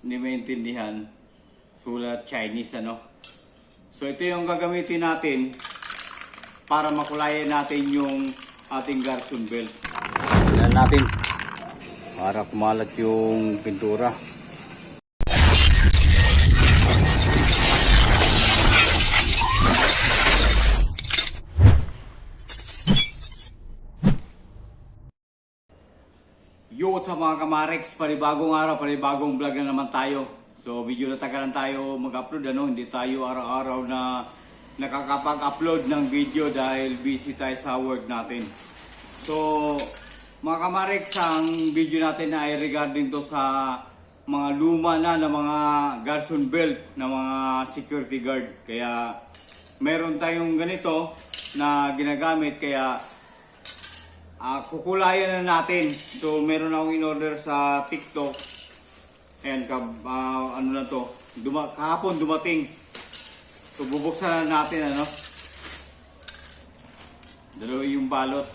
hindi maintindihan, sulat Chinese ano. So ito yung gagamitin natin para makulayan natin yung ating Garson belt. Tignan natin para kumalat yung pintura. Yo, sa mga kamarex, panibagong araw, panibagong vlog na naman tayo. So video na tagalan tayo mag-upload ano, hindi tayo araw-araw na nakakapag-upload ng video dahil busy tayo sa work natin. So mga kamarex, ang video natin ay regarding to sa mga luma na mga Garson belt na mga security guard. Kaya meron tayong ganito na ginagamit, kaya kukulayan na natin. So meron akong in-order sa TikTok. Ayan, ano na to, kahapon dumating. So bubuksan na natin ano. Dalawa yung balot.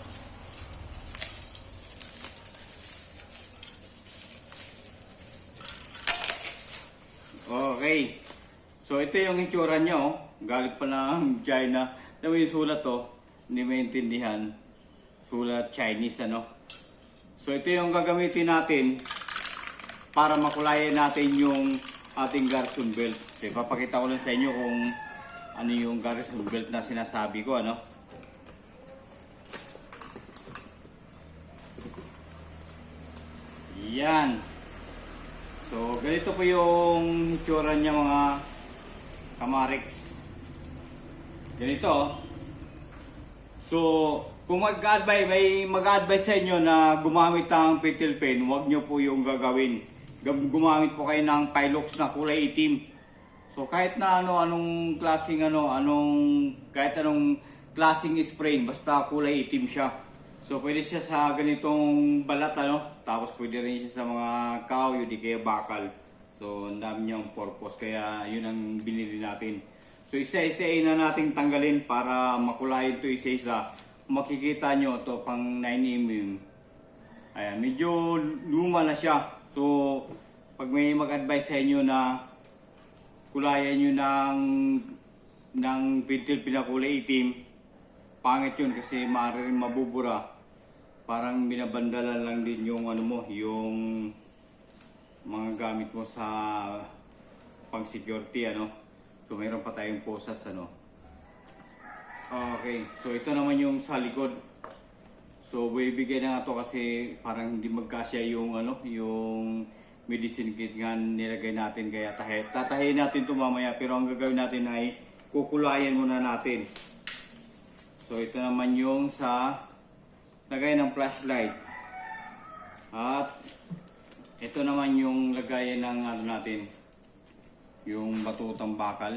Okay. So ito yung itsura niya oh. Galing pa ng China. Alam mo yung sulat to, hindi maintindihan. Sulat Chinese ano. So ito yung gagamitin natin para makulayan natin yung ating Garson belt. Okay, papakita ko lang sa inyo kung ano yung Garson belt na sinasabi ko ano. Yan. So ganito po yung itsura niya mga kamarex. Ganito. So kung mag-advise sa inyo na gumamit ng pentel pen, huwag nyo po yung gagawin. Gumamit po kayo ng Pilox na kulay itim. So kahit na anong klaseng kahit anong klaseng spray, basta kulay itim siya. So pwede siya sa ganitong balat ano, tapos pwede rin siya sa mga kahoy, di kaya bakal. So ang dami niyang purpose, kaya yun ang binili natin. So isa-isain na nating tanggalin para makulayan ito isa-isa. Makikita nyo ito pang 9mm. Ayan, medyo luma na siya. So pag may mag-advise sa inyo na kulayan nyo ng pentel pinakulay itim, pangit yun kasi maaari rin mabubura. Parang binabandalan lang din yung yung mga gamit mo sa pang security ano. So mayroon pa tayong posas ano. Okay, so ito naman yung sa likod. So bibigay na nga to kasi parang hindi magkasya yung yung medicine kit nga nilagay natin, kaya tatahiin natin ito mamaya, pero ang gagawin natin ay kukulayan muna natin. So ito naman yung sa lagay ng flashlight. At ito naman yung lagayan ng natin, yung batutang bakal.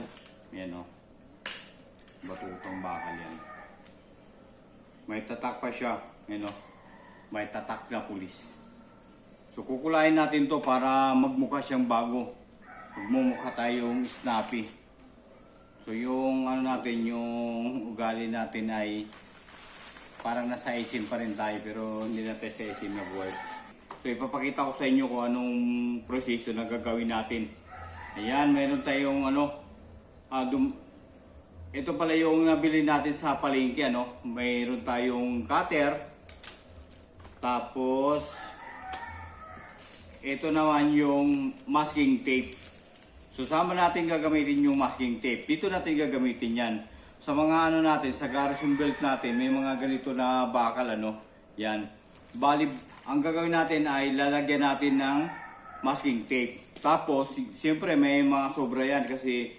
Yan o. Batutang bakal yan. May tatak pa siya. Yan o. May tatak na pulis. So kukulayan natin to para magmukha siyang bago. Magmumukha tayong snappy. So yung natin, yung ugali natin ay parang nasa isim pa rin tayo, pero hindi natin sa isim na buhay. So ipapakita ko sa inyo kung anong proseso na gagawin natin. Ayan, meron tayong ito pala yung nabili natin sa palengke ano. Mayroon tayong cutter. Tapos ito naman yung masking tape. So sama natin gagamitin yung masking tape. Dito natin gagamitin yan. Sa mga natin, sa Garson belt natin, may mga ganito na bakal ano. Yan. Bali, ang gagawin natin ay lalagyan natin ng masking tape. Tapos, siyempre may mga sobra yan kasi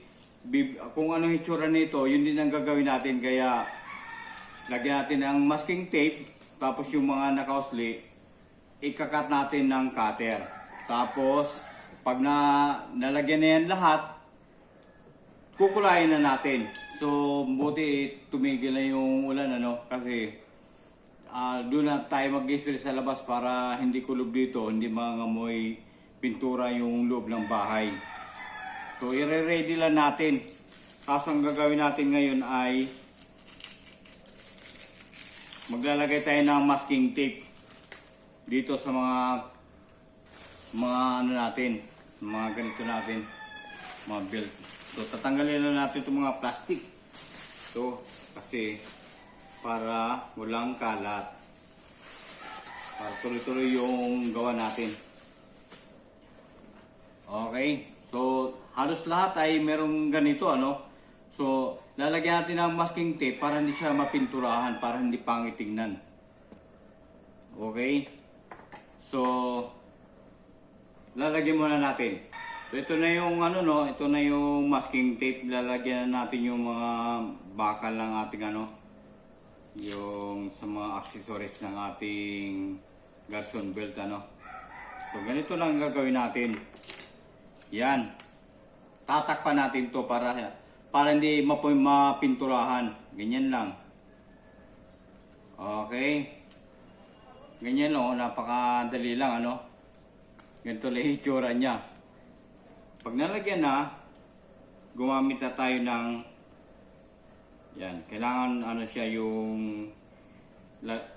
kung anong itsura nito, yun din ang gagawin natin. Kaya lagyan natin ng masking tape, tapos yung mga nakausli ikakat natin ng cutter. Tapos pag nalagyan na yan lahat, kukulayin na natin. So buti tumigil na yung ulan ano, kasi doon na tayo mag-spray sa labas para hindi kulob dito, hindi mangamoy pintura yung loob ng bahay. So i-ready lang natin. Tapos ang gagawin natin ngayon ay maglalagay tayo ng masking tape dito sa mga natin, mga ganito natin, mga belt. So tatanggalin na natin itong mga plastic. So kasi para walang kalat, para tuloy-tuloy yung gawa natin. Okay, so halos lahat ay merong ganito ano. So lalagyan natin ng masking tape para hindi siya mapinturahan, para hindi pangit tingnan. Okay, so lalagyan muna natin. So ito na yung ano no, ito na yung masking tape. Lalagyan natin yung mga bakal ng ating ano, yung sa mga accessories ng ating Garson belt ano. So ganito lang gagawin natin. Yan. Tatakpan natin to para hindi mapinturahan. Ganyan lang. Okay. Ganyan o, napakadali lang ano. Ganito lang itsura niya. Pag nalagyan na, gumamit na tayo ng yan. Kailangan ano siya yung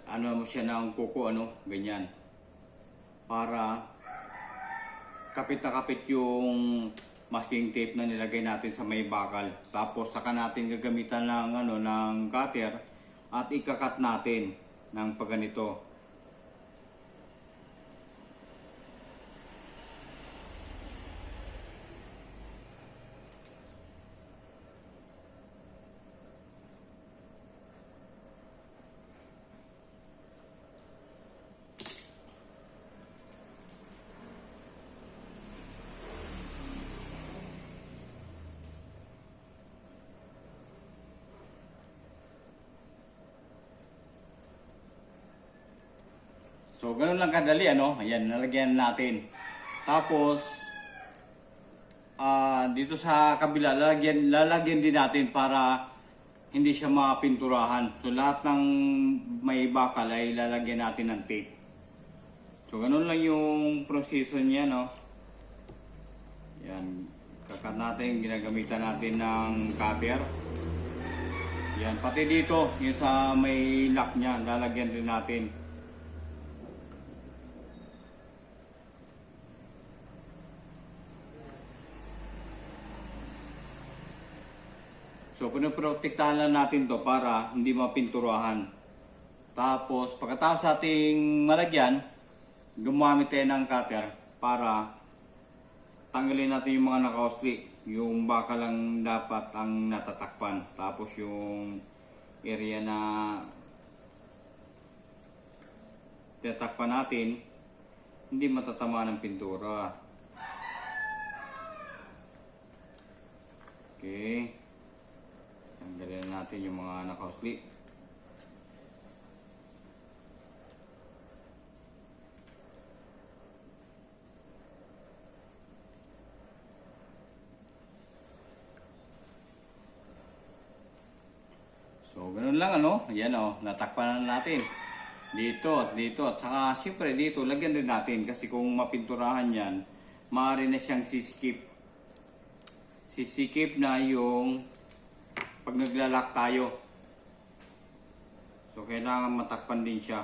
ano mo siya ng kuko ano, ganyan. Para kapit na kapit yung masking tape na nilagay natin sa may bakal. Tapos saka natin gagamitan ng ano ng cutter at ikakat natin ng pagganito. So, ganun lang kadali, ano? Ayan, nalagyan natin. Tapos, dito sa kabila, lalagyan din natin para hindi siya mapinturahan. So, lahat ng may bakal ay lalagyan natin ng tape. So, ganun lang yung proseso niya, no? Yan, kakat natin, ginagamitan natin ng cutter. Yan, pati dito, yung sa may lock niya, lalagyan din natin. So, pinoprotektahan lang natin to para hindi mapinturahan. Tapos, pagkatapos ating malagyan, gumamit tayo ng cutter para tanggalin natin yung mga nakausli. Yung bakal lang dapat ang natatakpan. Tapos yung area na tinatakpan natin, hindi matatama ng pintura. Okay. Tanggalin natin yung mga nakausli. So, ganun lang ano. Ayan o, natakpan na natin. Dito at dito. At saka, siyempre dito, lagyan din natin. Kasi kung mapinturahan yan, maaari na siyang sisikip. Sisikip na yung pag naglalak tayo. So, kailangan matakpan din siya.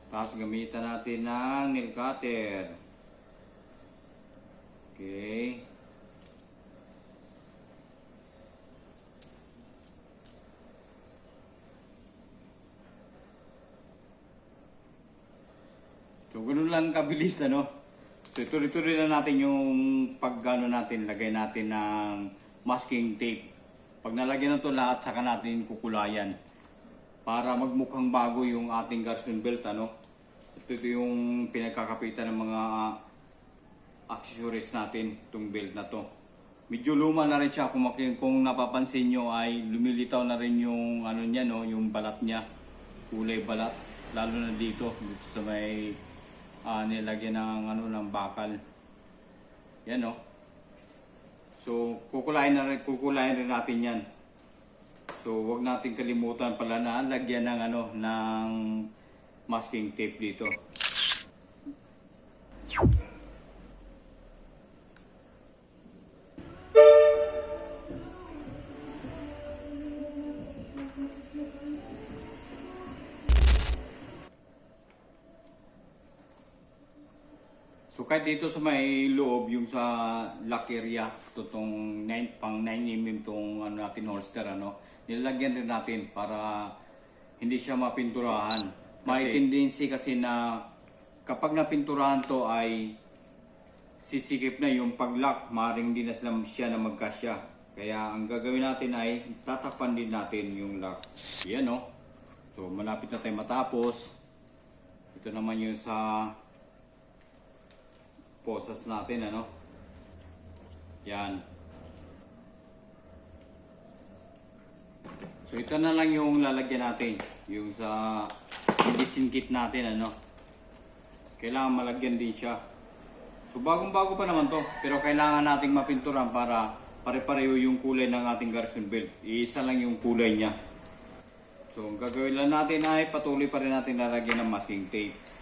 Tapos, gamitan natin ng nail cutter. Okay. So, ganun lang kabilis, ano? So, tuloy-tuloy na natin yung paggano natin, lagay natin ng masking tape. Pag nalagyan na ito lahat, saka natin kukulayan. Para magmukhang bago yung ating Garson belt, ano? Ito yung pinagkakapitan ng mga accessories natin, itong belt na to. Medyo luma na rin siya, kung napapansin nyo ay lumilitaw na rin yung ano niya, no? Yung balat niya, kulay balat. Lalo na dito sa may nilagyan ng ano ng bakal. Yan no. So kukulayan rin natin 'yan. So wag natin kalimutan pala na lagyan ng ano ng masking tape dito. So kahit dito sa may loob, yung sa lock area, itong pang 9mm tong ano natin holster, ano, nilalagyan rin natin para hindi siya mapinturahan. May tendency kasi na kapag napinturahan to ay sisikip na yung pag-lock, maaaring din na siya na magkasya. Kaya ang gagawin natin ay tatakpan din natin yung lock. Yan, no? So malapit na tayo matapos. Ito naman yung sa posas natin, ano? Yan. So ito na lang yung lalagyan natin, yung sa medicine kit natin, ano? Kailangan malagyan din siya. So bagong-bago pa naman to, pero kailangan nating mapinturan para pare-pareho yung kulay ng ating Garrison belt. Iisa lang yung kulay niya. So ang gagawin lang natin ay patuloy pa rin natin lalagyan ng masking tape.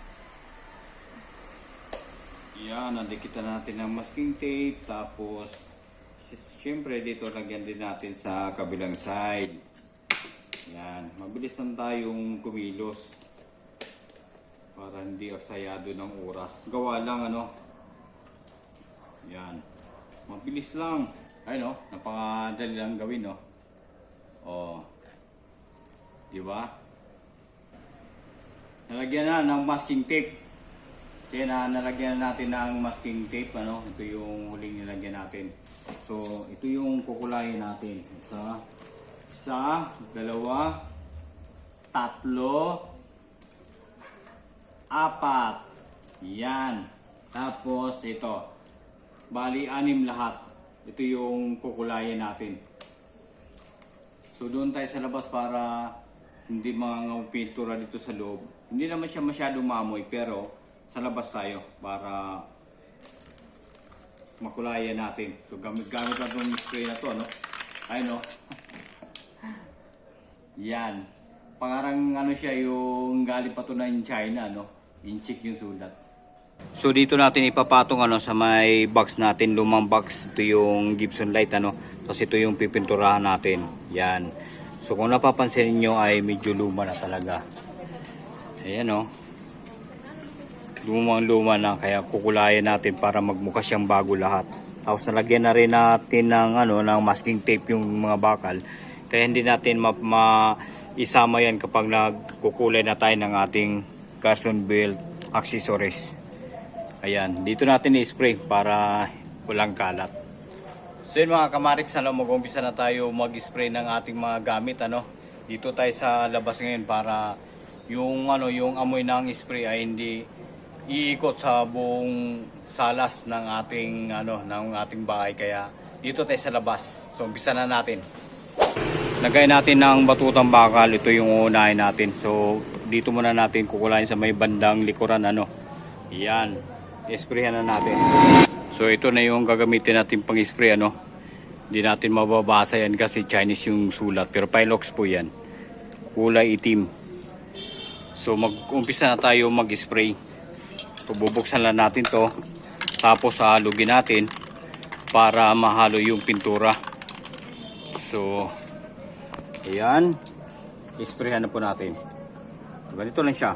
Yan, nandikita natin ng masking tape. Tapos, syempre dito lagyan din natin sa kabilang side. Yan, mabilis lang tayong kumilos. Para hindi aksayado ng oras. Gawa lang, ano. Yan, mabilis lang. Ay, no, napakadali lang gawin, no. Oh, di ba? Nalagyan na ng masking tape. Kasi nalagyan natin ng masking tape, ano? Ito yung huling nilagyan natin. So, ito yung kukulayin natin. Isa, dalawa, tatlo, apat. Yan. Tapos, ito. Bali, 6 lahat. Ito yung kukulayin natin. So, doon tayo sa labas para hindi mga pintura dito sa loob. Hindi naman siya masyadong maamoy, pero sa labas tayo para makulayan natin. So gamit lang itong spray na to, no? Ay, no? Yan. Parang ano siya, yung galing pa to na in China, no? Inchik yung sulat. So dito natin ipapatong, ano, sa may box natin, lumang box. Ito yung Gibson light, ano? Tapos ito yung pipinturahan natin. Yan. So kung napapansin niyo ay medyo luma na talaga. Ayan, no? Lumang-luma na, kaya kukulayan natin para magmukha siyang bago lahat. Tapos nalagyan na rin natin ng, ano, ng masking tape yung mga bakal. Kaya hindi natin isama yan kapag nagkukulay na tayo ng ating Garrison belt accessories. Ayan, dito natin i-spray para walang kalat. So yun mga kamariks, ano, mag-umpisa na tayo mag-spray ng ating mga gamit, ano. Dito tayo sa labas ngayon para yung, ano, yung amoy ng spray ay hindi iikot sa buong salas ng ating, ano, ng ating bahay. Kaya dito tayo sa labas. So umpisa na natin. Lagay natin ng batutang bakal. Ito yung unahin natin. So dito muna natin kukulayin sa may bandang likuran, ano. Yan. I-sprayhan na natin. So ito na yung gagamitin natin pang spray, ano. Hindi natin mababasa yan kasi Chinese yung sulat. Pero Pilox po yan. Kulay itim. So mag-umpisa na tayo mag-spray. So, bubuksan lang natin to, tapos hahalugin natin para mahalo yung pintura. So ayan, isprayhan na po natin. So, ganito lang siya.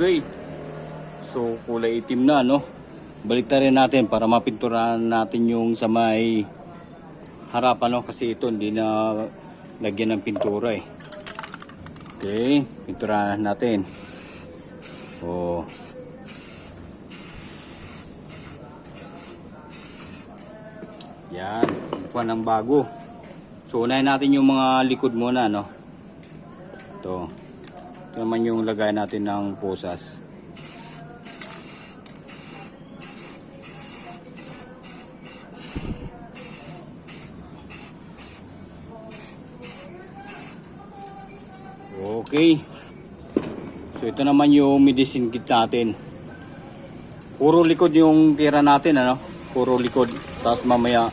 Okay. So kulay itim na, no? Baliktarin natin para mapinturahan natin yung sa may harapan, no? Kasi ito hindi na lagyan ng pintura, eh. Okay, pinturahan natin. Oh. Yan, ito ng bago. So unahin natin yung mga likod muna, no? Ito. Ito naman yung lagay natin ng posas. Okay. So ito naman yung medicine kit natin. Puro likod yung tira natin, ano? Puro likod. Tapos mamaya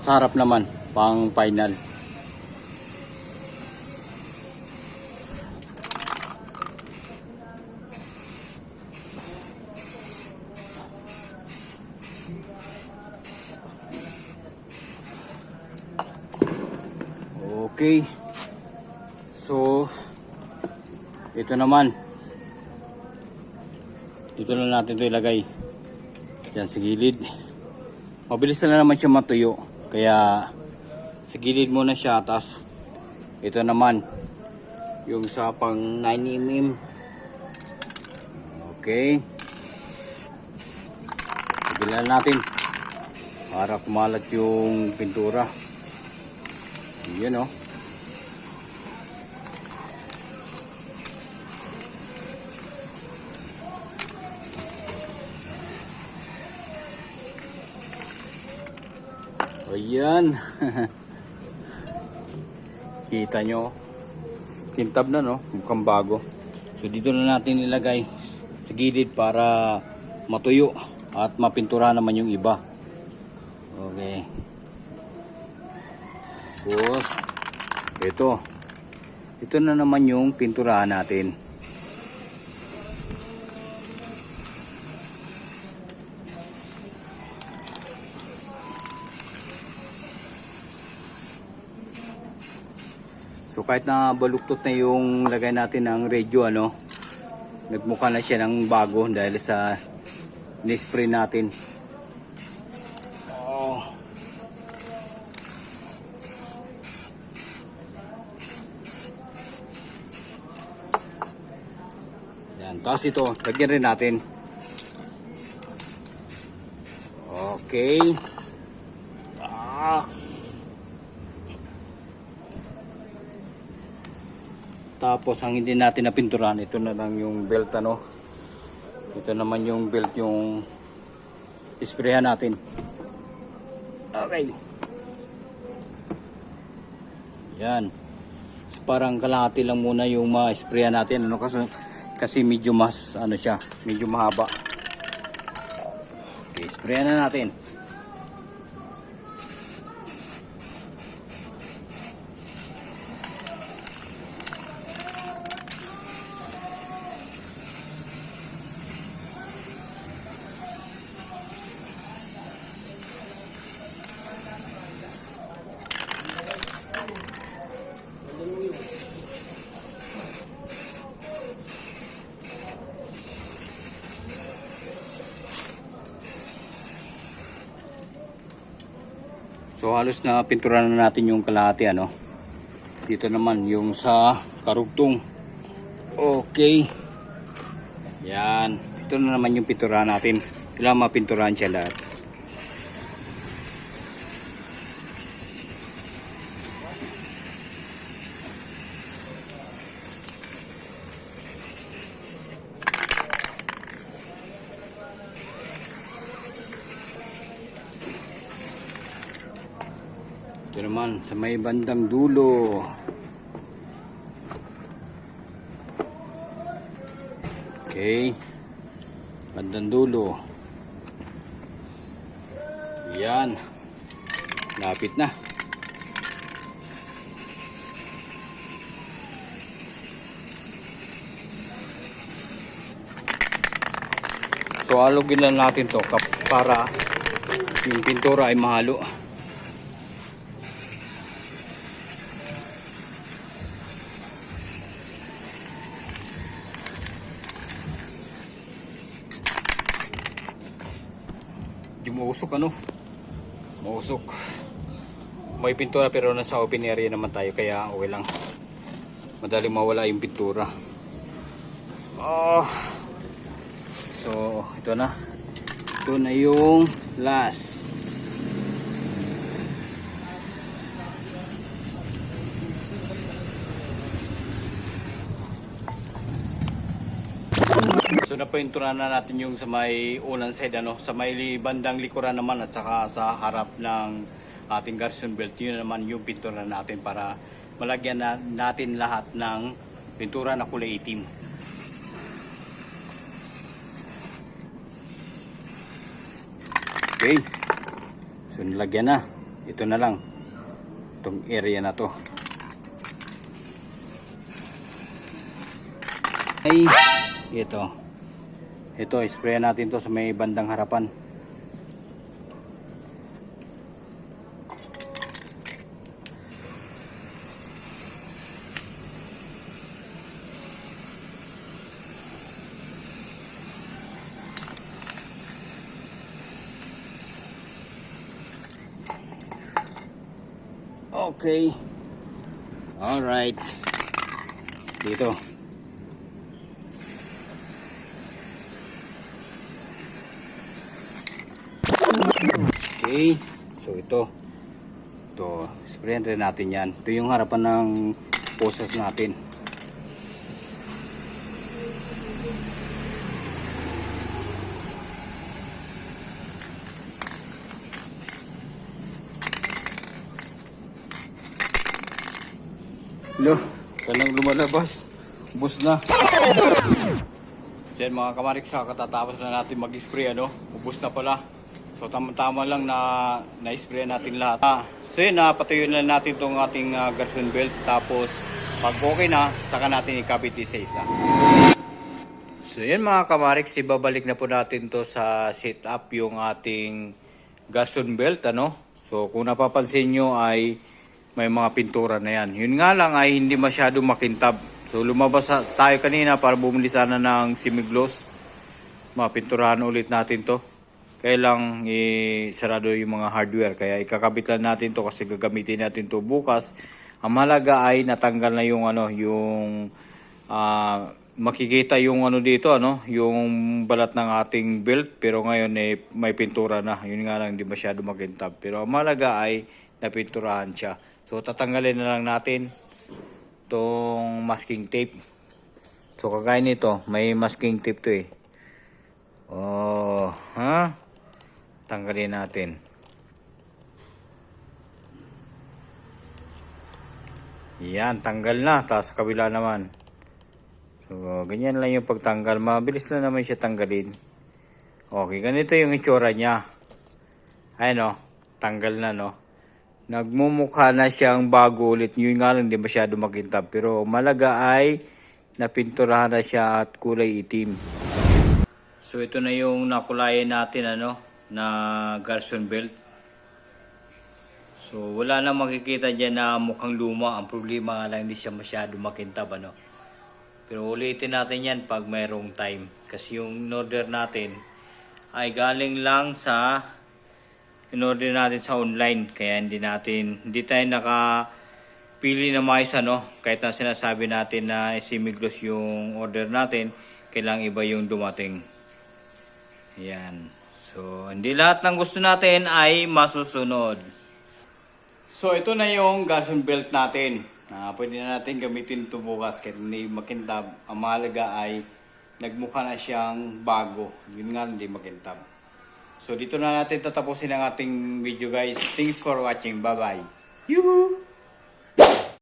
Sa harap naman, pang final. Okay. So, ito naman. Dito na natin ito ilagay. Diyan sa gilid. Mabilis na naman siya matuyo. Kaya, sa gilid muna siya. Tapos, ito naman. Yung sa pang 9mm. Okay. Bilan natin. Para kumalat yung pintura. Yan o. Ayan. Kita nyo. Kintab na no. Mukhang bago. So dito na natin ilagay sa gilid para matuyo. At mapintura naman yung iba. Okay. Tapos. Ito. Ito na naman yung pinturahan natin. So kahit na baluktot na yung lagay natin ng radio, ano, nagmukha na siya ng bago dahil sa ni-spray natin. Oh. Yan, tapos ito, lagyan rin natin. Okay. Tapos ang hindi natin napinturan, ito na lang yung belt, ano. Ito naman yung belt yung isprayan natin. Okay. Yan. So, parang kalahati lang muna yung ma-sprayan natin, ano, kasi medyo mas ano siya, medyo mahaba. Okay, sprayan na natin. So halos na pintura na natin yung kalahati, ano. Dito naman yung sa karugtong. Okay. Yan. Ito na naman yung pintura natin. Kailangan mapinturahan siya lahat. Ito naman sa may bandang dulo. Okay. Bandang dulo. Yan. Lapit na. So halugin lang natin to para yung pintura ay mahalo. Mausok, ano, mausok. May pintura pero nasa open area naman tayo kaya okay lang, madaling mawala yung pintura. So ito na yung last. So napintura na natin yung sa may unang side, ano, sa may bandang likuran naman at saka sa harap ng ating garrison belt. Yun naman yung pintura natin para malagyan natin lahat ng pintura na kulay itim. Okay. So nilagyan na. ito na lang. Itong area na to. Ay, ito. Ito, spray natin to sa may bandang harapan. Okay. Alright. Dito. Okay. So ito. Ito. Sprayan rin natin yan. Ito yung harapan ng posas natin. Lo, kanang lumalabas. Ubus na. So yan mga kamariks, katatapos na natin mag-spray, ano? Ubus na pala. So tama-tama lang na na-spray natin lahat. So yun, patayin na natin itong ating Garson belt. Tapos pag okay na, saka natin ikabit isa-isa. So yun mga kamariks, ibabalik na po natin to sa setup yung ating Garson belt, ano? So kung napapansin nyo ay may mga pintura na yan. Yun nga lang ay hindi masyado makintab. So lumabas tayo kanina para bumili sana ng semigloss. Mapinturahan ulit natin to. Kaya lang sarado yung mga hardware. Kaya ikakabit lang natin to kasi gagamitin natin to bukas. Ang mahalaga ay natanggal na yung yung makikita yung dito, yung balat ng ating belt, pero ngayon may pintura na. Yun nga lang, hindi masyado makintab. Pero ang mahalaga ay napinturahan siya. So tatanggalin na lang natin tong masking tape. So kagaya nito, may masking tape to eh. Oh, ha? Tanggalin natin. Yan, tanggal na. Tapos sa kabila naman. So ganyan lang yung pagtanggal. Mabilis na naman siya tanggalin. Okay, ganito yung itsura niya. Ayun tanggal na Nagmumukha na siyang bago ulit. Yun nga lang, hindi masyado makintab. Pero malaga ay napinturahan na siya at kulay itim. So ito na yung nakulayan natin na Garson belt. So wala na makikita dyan na mukhang luma. Ang problema nga lang, hindi siya masyado makintab. Pero ulitin natin yan pag mayroong time. Kasi yung order natin ay galing lang sa in-order natin sa online, kaya hindi tayo nakapili na mais kahit na sinasabi natin na semigloss yung order natin, kailangan iba yung dumating. Yan. So hindi lahat ng gusto natin ay masusunod. So ito na yung Garson belt natin. Pwede na natin gamitin ito bukas kahit hindi makintab. Ang mahalaga ay nagmukha na siyang bago. Yun nga, hindi makintab. So dito na natin tatapusin ang ating video guys. Thanks for watching. Bye bye. Yuhu!